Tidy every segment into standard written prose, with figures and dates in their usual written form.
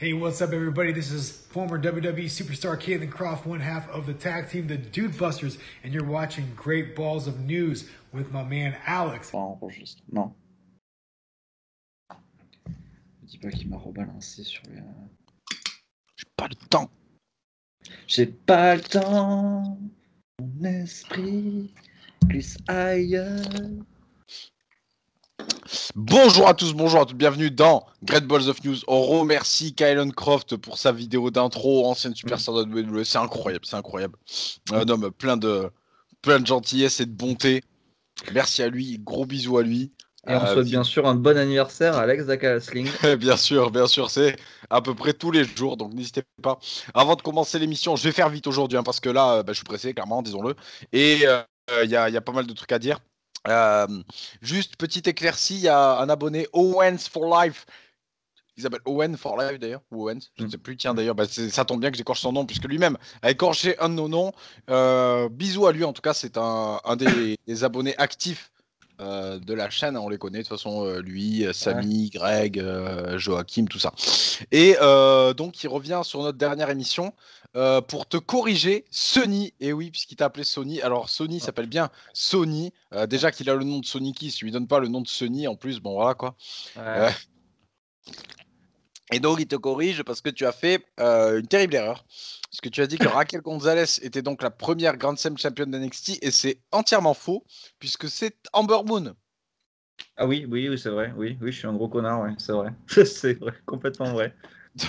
Hey, what's up, everybody? This is former WWE superstar Caitlin Croft, one half of the tag team, the Dude Busters, and you're watching Great Balls of News with my man Alex. Enregistre. Non. Je dis pas qu'il m'a rebalancé sur les. J'ai pas le temps. J'ai pas le temps. Mon esprit glisse ailleurs. Bonjour à tous, bonjour à toutes, bienvenue dans Great Balls of News. On remercie Caitlin Croft pour sa vidéo d'intro, ancienne superstar de WWE, c'est incroyable, c'est incroyable. Un homme plein de gentillesse et de bonté. Merci à lui, gros bisous à lui. Et on souhaite bien sûr un bon anniversaire à Alex Dakasling. Bien sûr, c'est à peu près tous les jours, donc n'hésitez pas. Avant de commencer l'émission, je vais faire vite aujourd'hui, parce que là, je suis pressé, clairement, disons-le. Et il y a pas mal de trucs à dire. Juste petite éclaircie, il y a un abonné Owens for Life. Il s'appelle Owen for Life d'ailleurs, ou Owens, je ne sais plus. Tiens d'ailleurs, ça tombe bien que j'écorche son nom puisque lui-même a écorché un de nos noms. Bisous à lui, en tout cas, c'est un des abonnés actifs de la chaîne. On les connaît de toute façon, lui, Samy, Greg, Joachim, tout ça. Et donc il revient sur notre dernière émission. Pour te corriger, Sony, et oui, puisqu'il t'a appelé Sony, alors Sony s'appelle bien Sony, déjà qu'il a le nom de Sonic, si tu lui donnes pas le nom de Sony en plus, bon voilà quoi. Ouais. Et donc il te corrige parce que tu as fait une terrible erreur, parce que tu as dit que Raquel Gonzalez était donc la première Grand Slam championne d'NXT, et c'est entièrement faux, puisque c'est Amber Moon. Ah oui, c'est vrai, oui, je suis un gros connard, ouais, c'est vrai. C'est vrai, complètement vrai.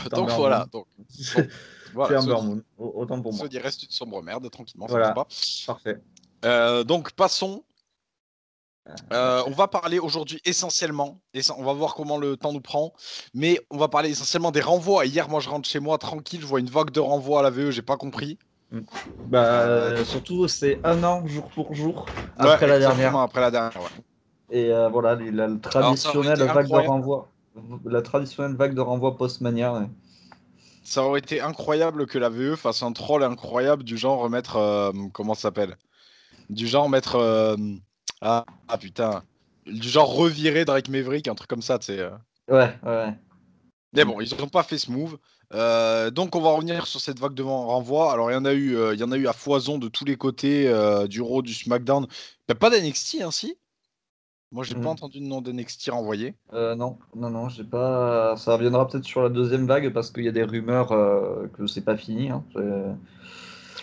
Donc voilà, c'est Amber Moon, autant pour moi. Sony reste une sombre merde, tranquillement, voilà, ça va pas. Parfait. Donc passons. On va parler aujourd'hui essentiellement, on va voir comment le temps nous prend, mais on va parler essentiellement des renvois. Hier, moi, je rentre chez moi tranquille, je vois une vague de renvois à la VE, j'ai pas compris. Surtout, c'est un an jour pour jour après la dernière. Après la dernière, ouais. Et voilà, la traditionnelle vague de renvoi. La traditionnelle vague de renvoi post-mania. Ouais. Ça aurait été incroyable que la VE fasse un troll incroyable du genre remettre. Comment ça s'appelle ? Du genre mettre. Putain. Du genre revirer Drake Maverick, un truc comme ça, tu sais. Ouais. Mais bon, ils n'ont pas fait ce move. Donc on va revenir sur cette vague de renvoi. Alors il y en a eu à foison de tous les côtés, du Raw, du SmackDown. Il n'y a pas d'NXT ainsi. Moi j'ai pas entendu de nom d'NXT renvoyé. Non, j'ai pas. Ça reviendra peut-être sur la deuxième vague parce qu'il y a des rumeurs que c'est pas fini. Hein.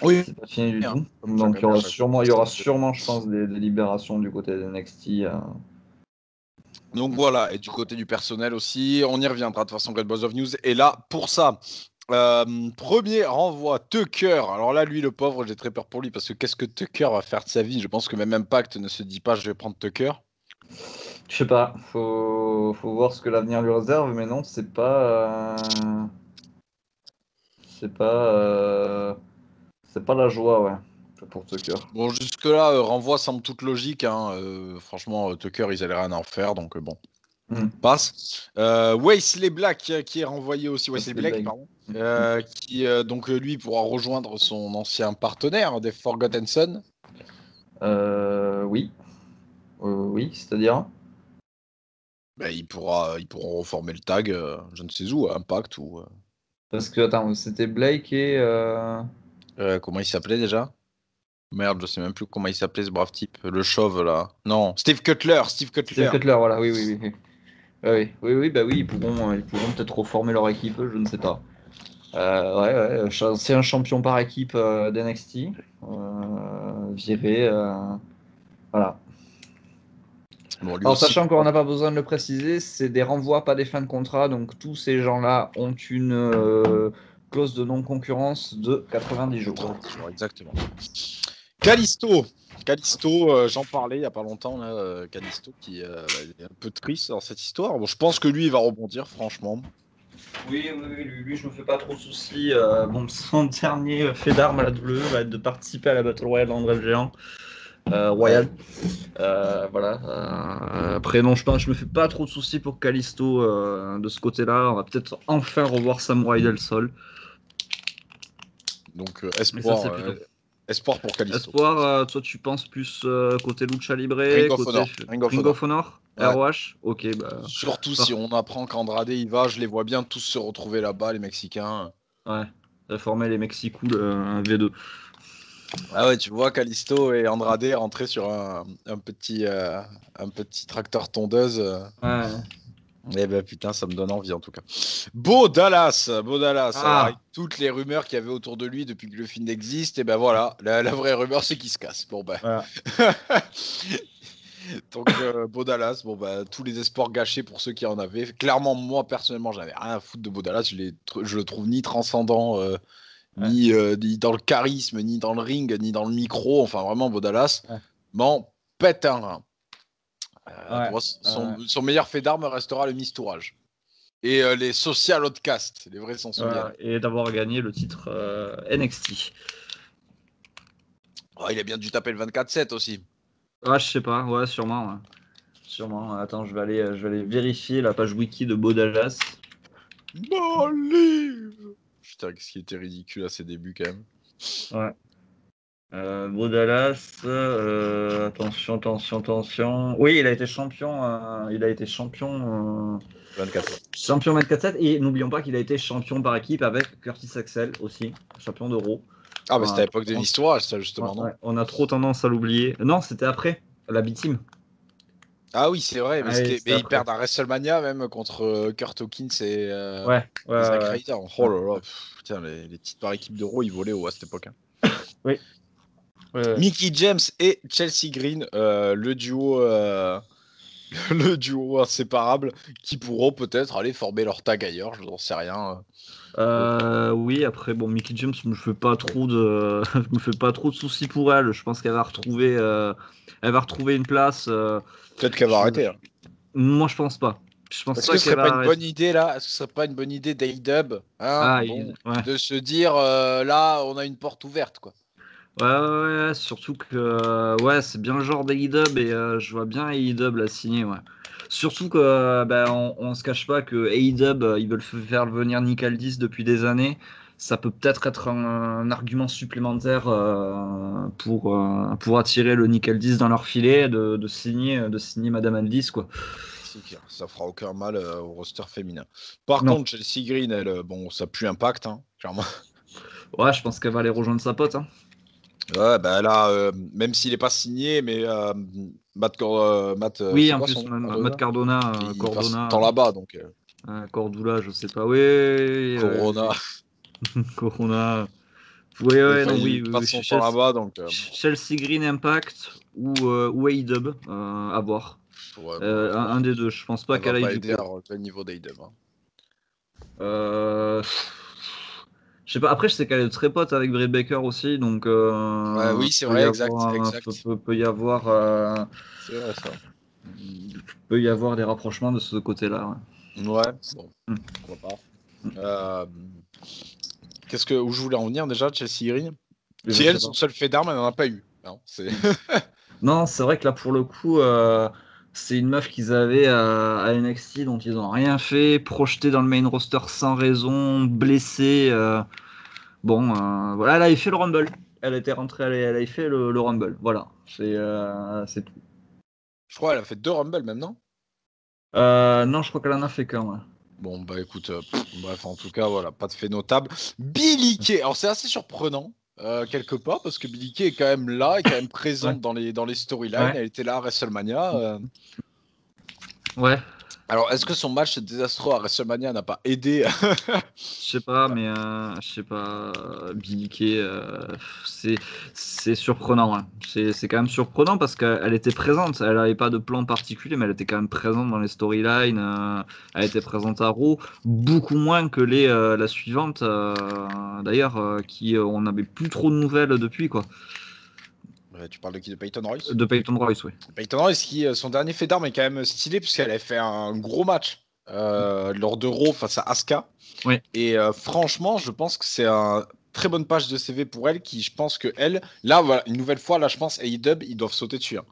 Oui. C'est pas fini du tout. Donc il y aura sûrement, je pense, des libérations du côté d'NXT. Donc voilà, et du côté du personnel aussi, on y reviendra de toute façon, Great Balls of News. Et là, pour ça, premier renvoi, Tucker. Alors là, lui, le pauvre, j'ai très peur pour lui, parce que qu'est-ce que Tucker va faire de sa vie ? Je pense que même Impact ne se dit pas, je vais prendre Tucker. Je sais pas, faut voir ce que l'avenir lui réserve, mais non, c'est pas la joie, ouais, pour Tucker. Bon, jusque-là, renvoi semble toute logique. Hein. Franchement, Tucker, ils allaient rien en faire, donc bon. Passe. Wesley Black qui est renvoyé aussi. Wesley Black, pardon. Qui donc lui pourra rejoindre son ancien partenaire des Forgotten Son. Oui, c'est-à-dire ils pourront reformer le tag, je ne sais où, à Impact ou. Parce que attends, c'était Blake et. Comment il s'appelait déjà ? Merde, je sais même plus comment il s'appelait ce brave type. Le chauve là. Non, Steve Cutler, voilà, oui. Oui, bah oui, ils pourront peut-être reformer leur équipe, je ne sais pas. C'est un champion par équipe d'NXT. Viré, voilà. Bon, alors, sachant qu'on n'a pas besoin de le préciser, c'est des renvois, pas des fins de contrat, donc tous ces gens-là ont une clause de non-concurrence de 90 jours. Exactement. Kalisto, j'en parlais il n'y a pas longtemps, là, Kalisto qui est un peu triste dans cette histoire. Bon, je pense que lui, il va rebondir, franchement. Oui, lui, je me fais pas trop de soucis. Son dernier fait d'armes à la WWE va être de participer à la Battle Royale d'André le Géant. Royal. Voilà. Après, non, je me fais pas trop de soucis pour Kalisto de ce côté-là. On va peut-être enfin revoir Samurai Del Sol. Donc, Espoir pour Kalisto. Espoir, toi tu penses plus côté Lucha Libre, Ring of côté Honor. Ring of Honor, Ouais. ROH. Ok, bah. Surtout si on apprend qu'Andrade y va, je les vois bien tous se retrouver là-bas, les Mexicains. Ouais, réformer les Mexicool V2. Ah ouais, tu vois Kalisto et Andrade rentrer sur un petit tracteur tondeuse. Ouais. Eh ben putain, ça me donne envie en tout cas. Beau Dallas. Alors avec Ah, toutes les rumeurs qu'il y avait autour de lui depuis que le film existe, et ben voilà, la vraie rumeur c'est qu'il se casse. Bon ben. voilà. Donc Beau Dallas, bon bah tous les espoirs gâchés pour ceux qui en avaient. Clairement, moi personnellement, j'avais rien à foutre de Beau Dallas. Je le trouve ni transcendant, Ouais. ni dans le charisme, ni dans le ring, ni dans le micro. Enfin vraiment Beau Dallas. Ouais. M'en pète un rein. Ouais. Pour moi, son meilleur fait d'armes restera le mistourage. Et les social outcasts, les vrais s'en souviennent. Et d'avoir gagné le titre NXT. Oh, il a bien dû taper le 24-7 aussi. Ah, je sais pas, ouais, sûrement. Ouais. Sûrement. Attends, je vais aller vérifier la page wiki de Beau Dallas. Believe. Putain, ce qui était ridicule à ses débuts quand même. Ouais. Beau Dallas, attention. Oui, il a été champion. 24. Et n'oublions pas qu'il a été champion par équipe avec Curtis Axel aussi, champion d'Euro. Ah, mais c'était à l'époque de l'histoire, ça justement, non? Ouais, on a trop tendance à l'oublier. Non, c'était après, la B-Team. Ah oui, c'est vrai, mais, Ouais, mais ils perdent à WrestleMania même contre Kurt Hawkins et Zack Ryder. Oh là là, putain, les titres par équipe d'Euro, ils volaient haut à cette époque. Hein. Oui. Mickie James et Chelsea Green, le duo inséparable, qui pourront peut-être aller former leur tag ailleurs, je n'en sais rien. Oui, après, bon, Mickie James, je me fais pas trop de, je me fais pas trop de soucis pour elle. Je pense qu'elle va retrouver, une place. Peut-être qu'elle va arrêter. Hein. Moi, je pense pas. Je pense Est-ce pas que ce serait qu'elle pas va une bonne idée là? Est-ce que ce serait pas une bonne idée d'A-Dub de se dire là, on a une porte ouverte quoi. Ouais, surtout que c'est bien le genre d'AEW et je vois bien AEW la signer, ouais. Surtout que on se cache pas que AEW ils veulent faire venir Nick Aldis depuis des années. Ça peut peut-être être un argument supplémentaire pour attirer le Nick Aldis dans leur filet de signer Madame Aldis quoi. Ça fera aucun mal au roster féminin. Par contre, Chelsea Green, elle, bon, ça pue Impact, hein, clairement. Ouais, je pense qu'elle va aller rejoindre sa pote. Hein. Ouais, bah là, même s'il n'est pas signé, mais Matt, oui, c'est en quoi plus, son nom Matt Cardona, il passe son temps là-bas, donc. Cordula, je sais pas. Oui. Corona. Corona. Oui. passe son temps là-bas, donc. Chelsea Green Impact ou AEW, à voir. Ouais, un des deux. Je pense pas qu'elle aille va pas du aider coup. à relever le niveau d'A-Dub. Hein. Je sais pas. Après, je sais qu'elle est très pote avec Britt Baker aussi, donc. Oui, c'est vrai, exact. Peut y avoir. C'est vrai ça. Peut y avoir des rapprochements de ce côté-là. Ouais, bon, pourquoi pas. Où je voulais en venir déjà, Chelsea Green? Si elle, son seul fait d'armes, elle n'en a pas eu. Non, non, c'est vrai que là, pour le coup, c'est une meuf qu'ils avaient à NXT dont ils n'ont rien fait, projetée dans le main roster sans raison, blessée. Voilà, elle avait fait le Rumble. Elle était rentrée, elle avait fait le Rumble. Voilà, c'est tout. Je crois qu'elle a fait 2 Rumble même, non? Non, je crois qu'elle en a fait qu'un. Ouais. Bon, bah écoute, bref, en tout cas, voilà, pas de fait notable. Billie Kay, alors c'est assez surprenant, quelque part, parce que Billie Kay est quand même là, est quand même présente dans les storylines, elle était là à WrestleMania. Ouais. Alors, est-ce que son match désastreux à WrestleMania n'a pas aidé? Je sais pas, mais Billie Kay, c'est surprenant. Hein. C'est quand même surprenant parce qu'elle était présente. Elle n'avait pas de plan particulier, mais elle était quand même présente dans les storylines. Elle était présente à Raw, beaucoup moins que la suivante, d'ailleurs, qui on n'avait plus trop de nouvelles depuis quoi. Tu parles de qui? De Peyton Royce? De Peyton Royce, oui. Peyton Royce, son dernier fait d'armes est quand même stylé, puisqu'elle avait fait un gros match lors de Raw face à Asuka. Oui. Et franchement, je pense que c'est une très bonne page de CV pour elle, qui, je pense que elle, là, voilà, une nouvelle fois, là, je pense, AEW, ils doivent sauter dessus. Hein.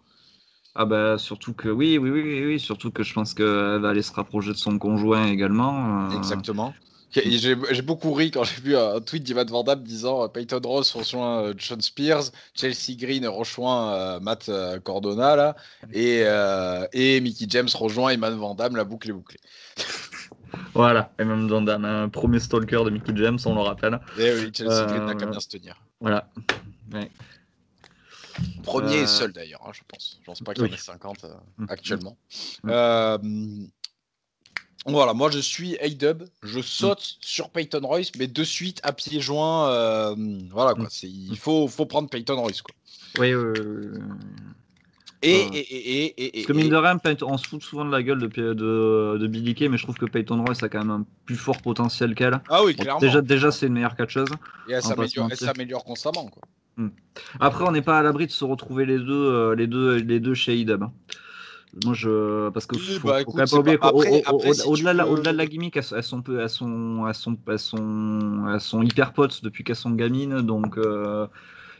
Ah bah surtout que oui, surtout que je pense qu'elle va aller se rapprocher de son conjoint également. Exactement. J'ai beaucoup ri quand j'ai vu un tweet d'Ivan Van Damme disant Peyton Ross rejoint John Spears, Chelsea Green rejoint Matt Cardona là, et Mickey James rejoint Ivan Van Damme, la boucle est bouclée. Voilà, et même Van Damme, un premier stalker de Mickey James, on le rappelle. Et oui, Chelsea Green n'a qu'à bien se tenir. Voilà. Ouais. Premier et seul d'ailleurs, hein, je pense. Je pense pas qu'il y en ait 50 actuellement. Voilà, moi je suis A-Dub, je saute sur Peyton Royce, mais de suite à pieds joints. Voilà quoi, il faut prendre Peyton Royce quoi. Oui. Parce que mine de rien, on se fout souvent de la gueule de Billie Kay, mais je trouve que Peyton Royce a quand même un plus fort potentiel qu'elle. Ah oui, clairement. Déjà c'est une meilleure catcheuse. Et elle s'améliore constamment quoi. Après, on n'est pas à l'abri de se retrouver les deux chez A-Dub. Moi, parce que faut quand même pas oublier qu'au-delà de la gimmick, elles sont hyper potes depuis qu'elles sont gamines, donc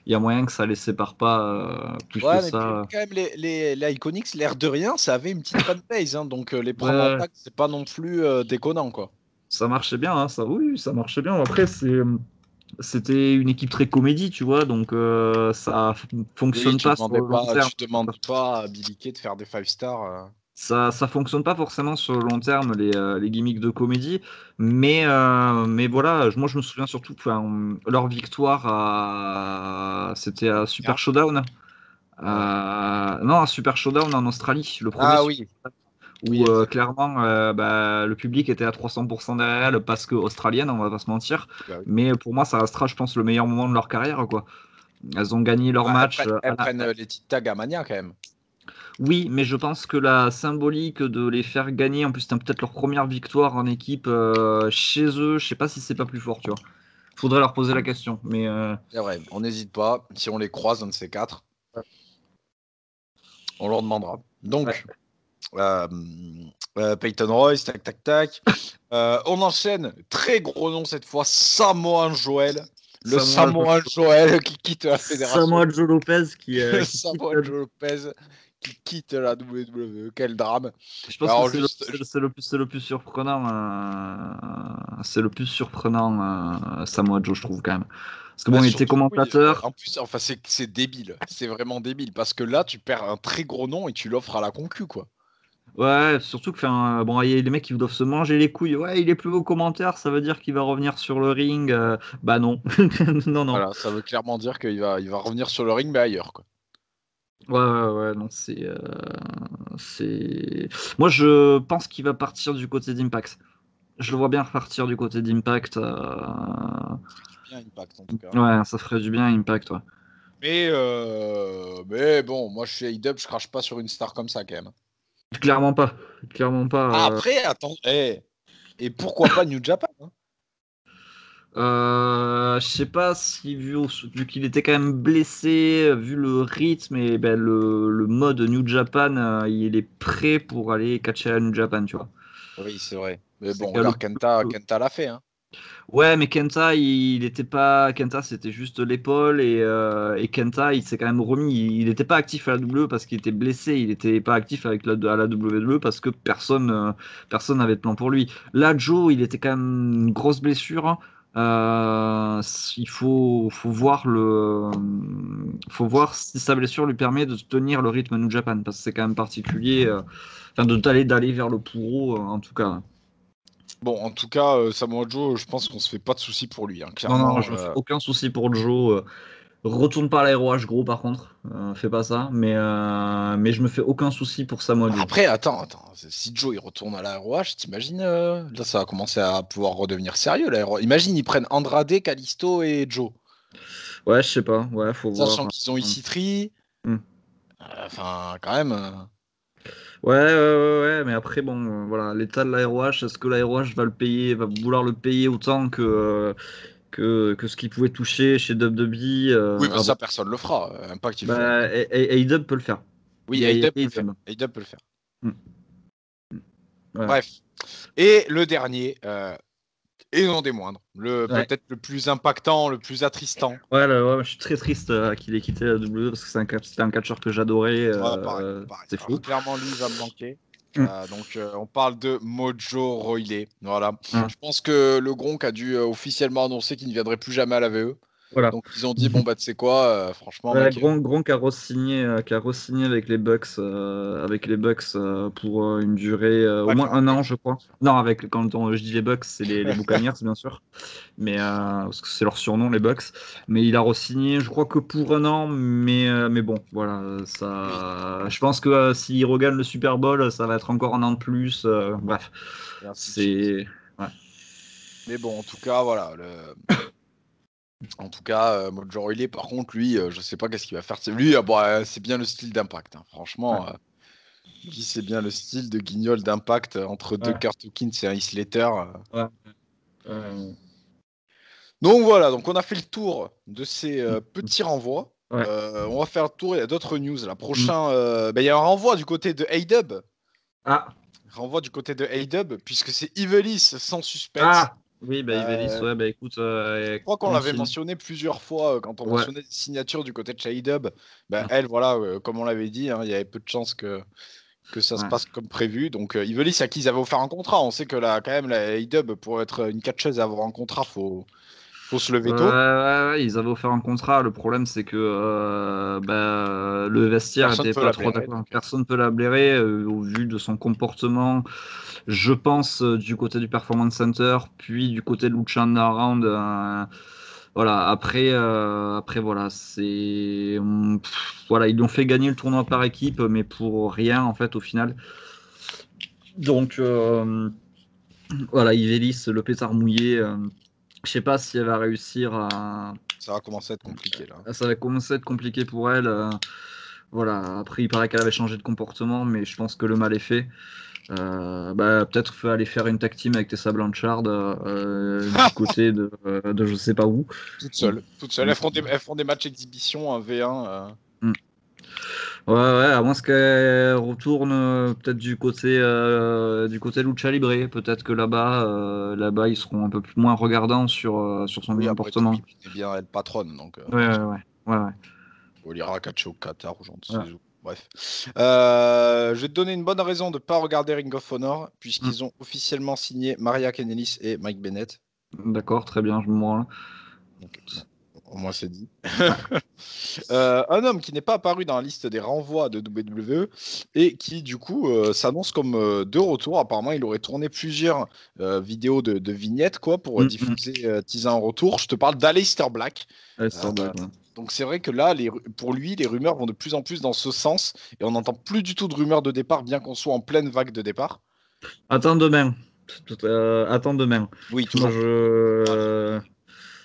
il y a moyen que ça les sépare pas plus que ça. Quand même, les Iconics, l'air de rien, ça avait une petite fanbase, hein, donc les prendre en pack, c'est pas non plus déconnant quoi. Ça marchait bien, hein, ça marchait bien. Après, c'était une équipe très comédie, tu vois, donc ça fonctionne pas sur le long terme. Tu demandes pas à Billie Kay de faire des 5 stars. Ça fonctionne pas forcément sur le long terme, les gimmicks de comédie, mais voilà, moi je me souviens surtout que leur victoire, c'était à Super Showdown. Non, à Super Showdown en Australie, le premier. Ah oui. Où clairement le public était à 300% derrière elle parce que australienne, on va pas se mentir. Bah oui. Mais pour moi, ça restera, je pense, le meilleur moment de leur carrière, quoi. Elles ont gagné leur match. Elles prennent les titres tag à Mania quand même. Oui, mais je pense que la symbolique de les faire gagner, en plus c'était peut-être leur première victoire en équipe chez eux, je sais pas si c'est pas plus fort, tu vois. Faudrait leur poser la question, mais c'est vrai, on n'hésite pas, si on les croise, un de ces quatre, on leur demandera. Donc, Peyton Royce, tac. On enchaîne, très gros nom cette fois, Samoa Joel. Le Samoa Joel qui quitte la fédération. Samoa Joe Lopez Samoa Joe Lopez qui quitte la WWE. Quel drame. Je pense que c'est le plus surprenant. C'est le plus surprenant, Samoa Joe, je trouve, quand même. Parce que bon, il était commentateur. Oui, en plus, enfin, c'est débile. C'est vraiment débile. Parce que là, tu perds un très gros nom et tu l'offres à la concu, quoi. Ouais, surtout que bon, il y a des mecs qui doivent se manger les couilles. Ouais, il est plus haut commentaire, ça veut dire qu'il va revenir sur le ring. Bah non. non. Voilà, ça veut clairement dire qu'il va revenir sur le ring, mais ailleurs, quoi. Ouais, non, c'est. Moi, je pense qu'il va partir du côté d'Impact. Je le vois bien repartir du côté d'Impact. Ça ferait du bien, Impact, en tout cas. Ouais, ça ferait du bien, Impact, ouais. Mais bon, moi, je suis A-Dub, je crache pas sur une star comme ça, quand même. Clairement pas. Après, attends, et pourquoi pas New Japan, hein. Je sais pas si vu qu'il était quand même blessé, vu le rythme et le mode New Japan, il est prêt pour aller catcher à New Japan, tu vois. Oui, c'est vrai. Mais bon, alors Kenta l'a fait, hein. Ouais, mais Kenta, il était pas. Kenta, c'était juste l'épaule et Kenta, il s'est quand même remis. Il n'était pas actif à la WWE parce qu'il était blessé. Il n'était pas actif à la WWE parce que personne n'avait de plan pour lui. Là, Joe, il était quand même une grosse blessure. Il faut voir si sa blessure lui permet de tenir le rythme New Japan parce que c'est quand même particulier. D'aller vers le pourreau, en tout cas. Bon, en tout cas, Samoa Joe, je pense qu'on se fait pas de soucis pour lui, hein, clairement. Non, je me fais aucun souci pour Joe. Retourne pas à l'AROH, gros, par contre. Fais pas ça. Mais je me fais aucun souci pour Samoa Joe. Après, attends. Si Joe il retourne à l'AROH, t'imagines là, ça va commencer à pouvoir redevenir sérieux, l'AROH. Imagine, ils prennent Andrade, Kalisto et Joe. Ouais, je sais pas. Ouais, faut voir. Sachant qu'ils ont EC3. Enfin, quand même. Ouais, mais après, bon, voilà, l'état de l'AROH, est-ce que l'AROH va vouloir le payer autant que ce qu'il pouvait toucher chez WWE Oui, mais ça, personne le fera. Impact, il faut. A-Dub peut le faire. Oui, A-Dub peut le faire. Ouais. Bref. Et le dernier, et non des moindres, peut-être le plus impactant, le plus attristant. Ouais, je suis très triste qu'il ait quitté la WWE parce que c'était un catcheur que j'adorais. Pareil. C'est fou. Clairement, lui, il va me manquer. Donc on parle de Mojo Rawley. Voilà. Ah, Je pense que le Gronk a dû officiellement annoncer qu'il ne viendrait plus jamais à la VE. voilà. Donc ils ont dit bon bah tu sais quoi, franchement Ouais, mec. Gronk qui a re-signé avec les Bucks pour une durée au Pas que moins les un an, Bucks. je crois. Non, je dis les Bucks, c'est les Buccaneers, bien sûr, mais parce que c'est leur surnom, les Bucks. Mais il a re-signé, je crois que pour un an, mais bon, voilà, Oui, ça. Je pense que s'il regagne le Super Bowl, ça va être encore un an de plus. Bref, et ainsi de suite. c'est. Ouais. Mais bon, en tout cas, voilà. En tout cas, Mojo Rawley, par contre, lui, je sais pas qu'est-ce qu'il va faire. Lui, bon, c'est bien le style d'Impact. Hein. Ouais. Franchement, lui, c'est bien le style de guignol d'Impact entre deux Ouais. Kurt Hawkins et un Heath Slater. Ouais. Euh, Donc voilà, donc on a fait le tour de ces petits renvois. ouais. On va faire le tour, il y a d'autres news. La Mm. prochaine, il y a un renvoi du côté de A-Dub. Ah. Renvoi du côté de A-Dub, puisque c'est Ivelis sans suspense. Ah. Oui, bah Ivelis, Euh, ouais, bah écoute, je crois qu'on l'avait continue. mentionné plusieurs fois quand on Ouais. mentionnait les signatures du côté de chez A-Dub. Elle, voilà, comme on l'avait dit, hein, il y avait peu de chances que ça se Ouais. passe comme prévu. Donc Ivelis, à qui ils avaient offert un contrat. On sait que là, quand même, la A-Dub, pour être une catcheuse et avoir un contrat, faut se Ouais, lever tôt. ouais, ouais, ils avaient offert un contrat. Le problème, c'est que le vestiaire Personne était peut pas la trop blairer. d'accord. Donc, Personne ne peut la blairer au vu de son comportement. Je pense du côté du Performance Center, puis du côté de Lucha Underground. Voilà. Après, voilà, voilà, ils lui ont fait gagner le tournoi par équipe, mais pour rien en fait au final. Donc voilà, Ivelis, le pétard mouillé. Je sais pas si elle va réussir à. ça va commencer à être compliqué là. Ça va commencer à être compliqué pour elle. Voilà. Après, il paraît qu'elle avait changé de comportement, mais je pense que le mal est fait. Peut-être faut aller faire une tag team avec Tessa Blanchard du côté de je sais pas où. Toute Mm. seule, toute seule. Mm. Elles font des matchs exhibition, un V1. Mm. Ouais, ouais, à moins qu'elle retourne peut-être du côté Lucha Libre. Peut-être que là-bas, ils seront un peu plus moins regardants sur son Oui, après tout, comportement. Pipi est bien être patronne, donc Ouais, ouais, ouais, ouais, ouais. on ira catcher au Qatar ou j'en Ouais. sais où. Bref. Je vais te donner une bonne raison de ne pas regarder Ring of Honor, Mm. puisqu'ils ont officiellement signé Maria Kanellis et Mike Bennett. D'accord, très bien, je me branle. Donc, bon, au moins c'est dit. Ouais. Un homme qui n'est pas apparu dans la liste des renvois de WWE et qui du coup s'annonce comme de retour. Apparemment, il aurait tourné plusieurs vidéos de vignettes quoi pour Mm, mm. diffuser, teaser un retour. Je te parle d'Aleister Black. Alistair Euh, Black, ouais. donc c'est vrai que là, pour lui, les rumeurs vont de plus en plus dans ce sens et on n'entend plus du tout de rumeurs de départ, bien qu'on soit en pleine vague de départ. Attends demain. Attends demain. Oui, Moi, toujours.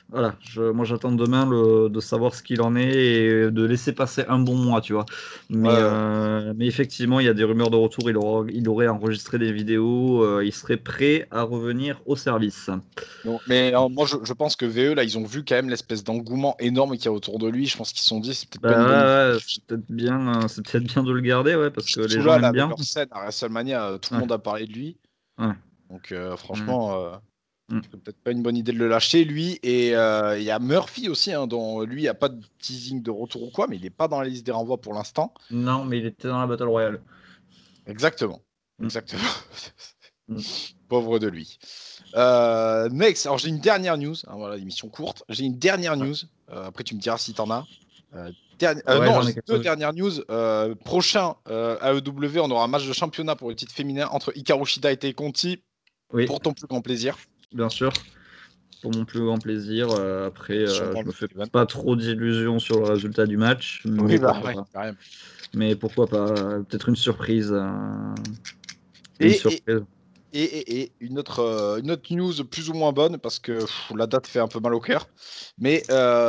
voilà, moi j'attends demain de savoir ce qu'il en est et de laisser passer un bon mois, tu vois. Ouais, ouais. Mais effectivement, il y a des rumeurs de retour. Il aurait enregistré des vidéos. Il serait prêt à revenir au service. Non, mais moi, je pense que VE, là, ils ont vu quand même l'espèce d'engouement énorme qu'il y a autour de lui. Je pense qu'ils se sont dit, c'est peut-être pas une bonne idée. Ouais, ouais, c'est peut-être bien de le garder, ouais, parce que les Surtout gens là, l'aiment avec bien. leur scène à WrestleMania, tout le Ouais, monde a parlé de lui. ouais, Donc, ouais. franchement, Mm. c'est peut-être pas une bonne idée de le lâcher, lui. Et il y a Murphy aussi, hein, dont lui, il n'y a pas de teasing de retour ou quoi, mais il n'est pas dans la liste des renvois pour l'instant. Non, mais il était dans la Battle Royale. Exactement. Mm, Exactement. mm. Pauvre de lui. Next, alors j'ai une dernière news. Hein, voilà, émission courte. J'ai une dernière Ouais, news. Après, tu me diras si t'en as. ouais, Non, j'en j'ai ai quelque deux chose. dernières news. Prochain AEW, on aura un match de championnat pour le titre féminin entre Hikaru Shida et Tay Conti Oui, pour ton plus grand plaisir. bien sûr. Pour mon plus grand plaisir. Après, Sûrement je le me fais Steven. pas trop d'illusions sur le résultat du match, Oui, mais bah pourquoi ouais, pas. carrément. Mais pourquoi pas. Peut-être une surprise. Une Et, et, surprise. et une autre news plus ou moins bonne parce que la date fait un peu mal au cœur. Mais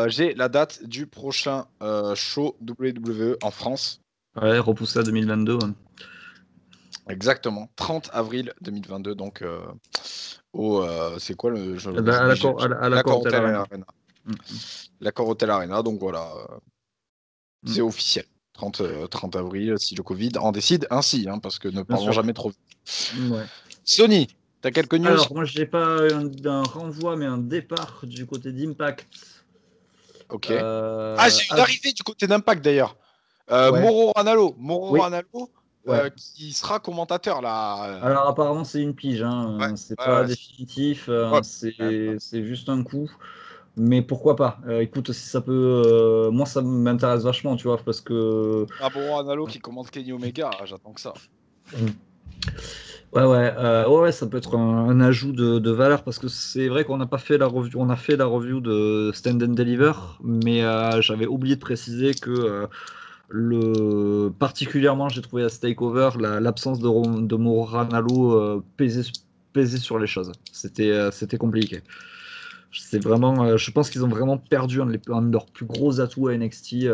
j'ai la date du prochain show WWE en France. Ouais, repoussé à 2022. Ouais. Exactement, 30 avril 2022. Donc, c'est quoi le. À l'accord L'accord Hotel Hotel Arena. Arena. Mm, L'accord Hotel Arena. Donc voilà, mm, c'est officiel. 30 avril, si le Covid en décide ainsi, hein, parce que ne bien parlons sûr. jamais trop vite. Ouais. Sony, t'as quelques news? Alors, moi, j'ai pas un renvoi, mais un départ du côté d'Impact. Ok. Ah, Euh, j'ai une à- arrivée du côté d'Impact d'ailleurs. ouais, Moro Ranallo. Moro oui, Ranallo, Ouais. Qui sera commentateur là. Alors apparemment c'est une pige, hein. C'est pas définitif, c'est juste un coup. Mais pourquoi pas? Écoute, si ça peut, moi ça m'intéresse vachement, tu vois, parce que. Ah bon, Analo qui commande Kenny Omega, j'attends que ça. Ouais, ça peut être un ajout de valeur parce que c'est vrai qu'on n'a pas fait la review, on a fait la review de Stand and Deliver, mais j'avais oublié de préciser que particulièrement j'ai trouvé à ce takeover l'absence de Moranalo pesait sur les choses. C'était compliqué. C'est vraiment, je pense qu'ils ont vraiment perdu un de leurs plus gros atouts à NXT.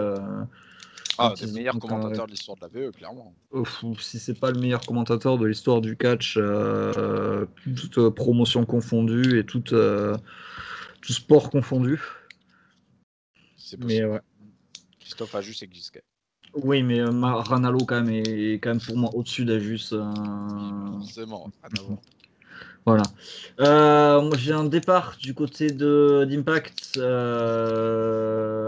Des meilleurs commentateurs de l'histoire de la VE, clairement. Si c'est pas le meilleur commentateur de l'histoire du catch, toute promotion confondue et tout sport confondu. C'est possible. Mais ouais. Christophe Ajus et Gisquet. Oui, mais Ranallo quand même est quand même pour moi au-dessus d'Ajus. Forcément, à d'abord. Voilà. Moi, j'ai un départ du côté d'Impact.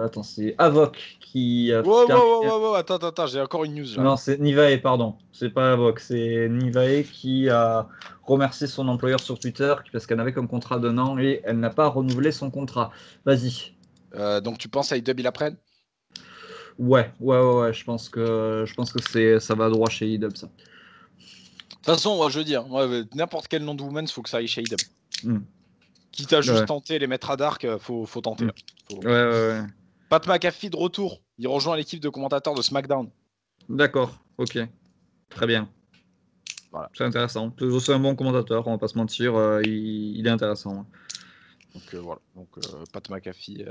Attends, c'est Avoc qui a Wow, attends, j'ai encore une news là. Non, c'est Nivae, pardon. C'est pas Avoc, c'est Nivae qui a remercié son employeur sur Twitter parce qu'elle avait comme contrat d'un an et elle n'a pas renouvelé son contrat. Vas-y. Donc tu penses à IW il apprenne? Ouais, je pense que ça va droit chez IW ça. De toute façon, moi, je veux dire, n'importe quel nom de woman, il faut que ça aille chez IW. Quitte à juste tenter les mettre à Dark, faut tenter. Ouais. Pat McAfee de retour. Il rejoint l'équipe de commentateurs de SmackDown. D'accord, ok. Très bien. Voilà. C'est intéressant. C'est un bon commentateur, on va pas se mentir. Il est intéressant. Donc voilà. Donc Pat McAfee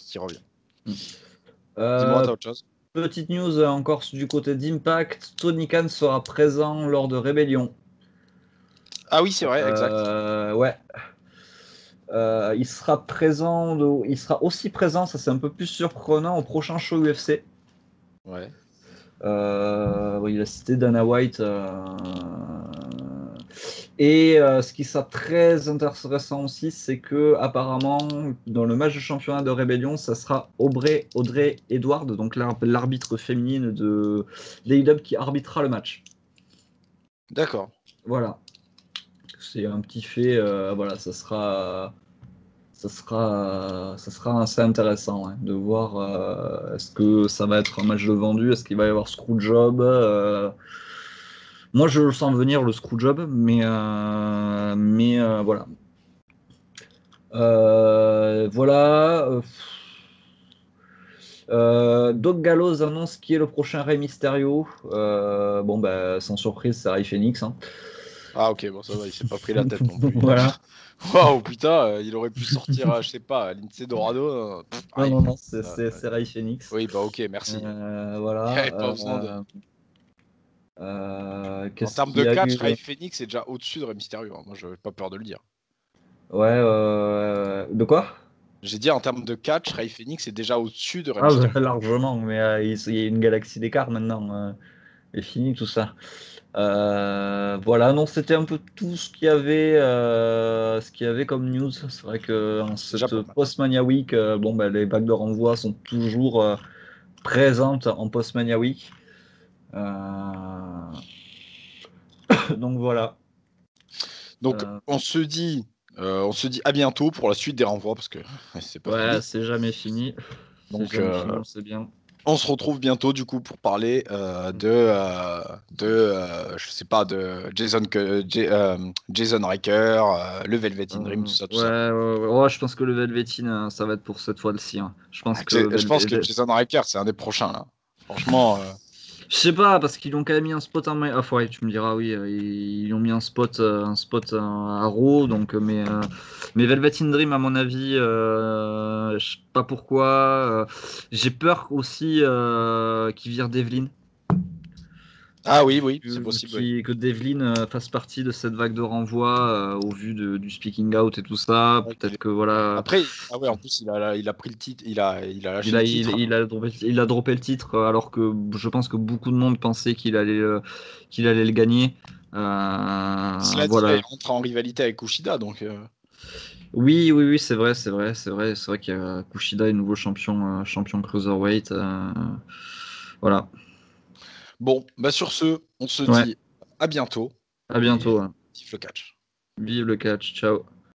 qui revient. Dis-moi, t'as autre chose. Petite news encore du côté d'Impact. Tony Khan sera présent lors de Rébellion. Ah oui, c'est vrai, exact. Ouais. Il sera présent, il sera aussi présent, ça c'est un peu plus surprenant, au prochain show UFC. Ouais. Il a cité Dana White. Et ce qui sera très intéressant aussi, c'est que apparemment dans le match de championnat de Rébellion, ça sera Audrey Edward, donc l'arbitre féminine de l'AEW qui arbitrera le match. D'accord. Voilà. C'est un petit fait. Voilà, ça sera assez intéressant de voir est-ce que ça va être un match de vendu, est-ce qu'il va y avoir Screwjob. Moi, je le sens venir le Screwjob, mais voilà. Doc Gallows annonce qui est le prochain Rey Mysterio. Sans surprise, c'est Rey Fenix. Hein. Ah ok, bon ça va, il s'est pas pris la tête non plus. Voilà. Waouh, putain, il aurait pu sortir, je sais pas, Lindsay Dorado. Non, c'est Rey Fenix. Oui, bah ok, merci. Voilà. Il n'y avait pas besoin de... en termes de catch, Rey Fenix est déjà au-dessus de Rey Mysterio. Hein. Moi, je n'ai pas peur de le dire. Ouais, de quoi? J'ai dit en termes de catch, Rey Fenix est déjà au-dessus de Rey Mysterio. Bah, largement, mais il y a une galaxie d'écart maintenant. Et fini tout ça. Voilà, non, c'était un peu tout ce qu'il y avait comme news. C'est vrai que en cette Post-Mania Week, les bacs de renvoi sont toujours présentes en Post-Mania Week. Donc voilà. Donc on se dit à bientôt pour la suite des renvois parce que c'est pas fini. C'est jamais fini. Donc fini, c'est bien. On se retrouve bientôt du coup pour parler je sais pas, de Jason Riker, le Velvet in Dream, tout ça. Ouais, je pense que le Velvet in, ça va être pour cette fois-ci. Hein. Je pense que Jason Riker, c'est un des prochains là. Franchement. Je sais pas, parce qu'ils ont quand même mis un spot en ouais, tu me diras, oui, ils ont mis un spot à Raw, donc, mais Velvet in Dream, à mon avis, je sais pas pourquoi. J'ai peur aussi qu'ils virent Devlin. Ah oui, c'est possible. Que Devlin fasse partie de cette vague de renvoi au vu du speaking out et tout ça. Peut-être que voilà. Après, en plus, il a pris le titre, il a lâché le titre. Il a droppé le titre alors que je pense que beaucoup de monde pensait qu'il allait le gagner. Cela dit, il rentre en rivalité avec Kushida, donc. Oui, c'est vrai qu'il y a Kushida, nouveau champion cruiserweight. Voilà. Bon, bah sur ce, on se Ouais. dit à bientôt. À bientôt. Vive le catch. Vive le catch. Ciao.